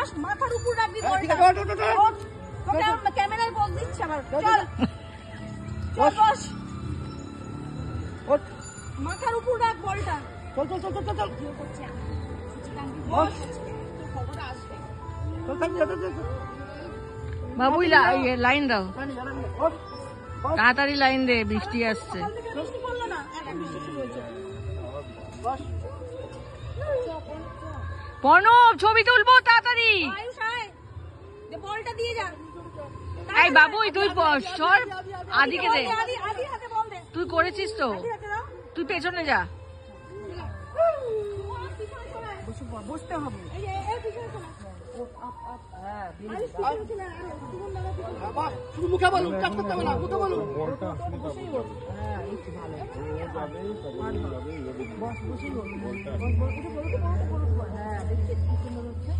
বস, মাথার উপর রাখবি বলটা। তোকে ক্যামেরায় বল দিচ্ছে আবার। চল চল বস, মাথার উপর রাখ বলটা। চল চল চল চল চল বস, খবর আসবে। বাবু লাইন দাও, তাড়াতাড়ি লাইন দে, বৃষ্টি আসছে। সকাল থেকে বৃষ্টি পড়লো না, এখন বৃষ্টি শুরু হয়েছে। প্রণব ছবি তুলবো তাড়াতাড়ি। আয়ুষ আয়, দে বলটা দিয়ে যা। এই বাবুই তুই সর, আদিকে দে। আদি হাতে বল দে। তুই করেছিস তো, আদি হাতে দাও। তুই পেছনে যা। বসতে হবে। এই যে এই পিছনে চলে আয়। হ্যাঁ আয়ুষ পিছনে চলে আয়। আরো জীবন দাদা পিছনে। শুধু মুখে বলুন, চাপ করতে হবে না, মুখে বলুন। হ্যাঁ, এই তো ভালো। বস বসেই বলুন। বস বস বস বস বস বস। হ্যাঁ, দেখছিস কি সুন্দর হচ্ছে।